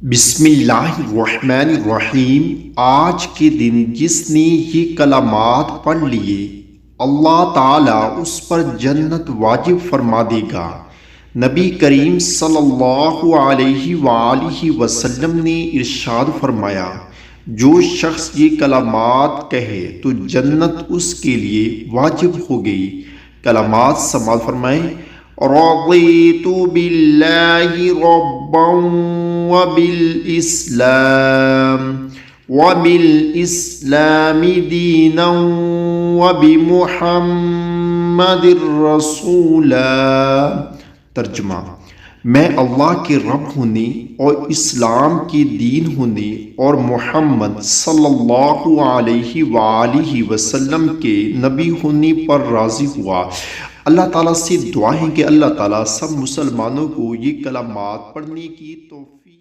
بسم اللہ الرحمن الرحیم۔ آج کے دن جس نے یہ کلمات پڑھ لیے اللہ تعالیٰ اس پر جنت واجب فرما دے گا۔ نبی کریم صلی اللہ علیہ وآلہ وسلم نے ارشاد فرمایا، جو شخص یہ کلمات کہے تو جنت اس کے لیے واجب ہو گئی۔ کلمات سماعت فرمائیں۔ رضیت باللہ ربا وبالإسلام دينا وبمحمد رسولا۔ ترجمہ: میں اللہ کے رب ہونے اور اسلام کے دین ہونے اور محمد صلی اللہ علیہ وآلہ وسلم کے نبی ہونے پر راضی ہوا۔ اللہ تعالیٰ سے دعا ہے کہ اللہ تعالیٰ سب مسلمانوں کو یہ کلمات پڑھنے کی توفیق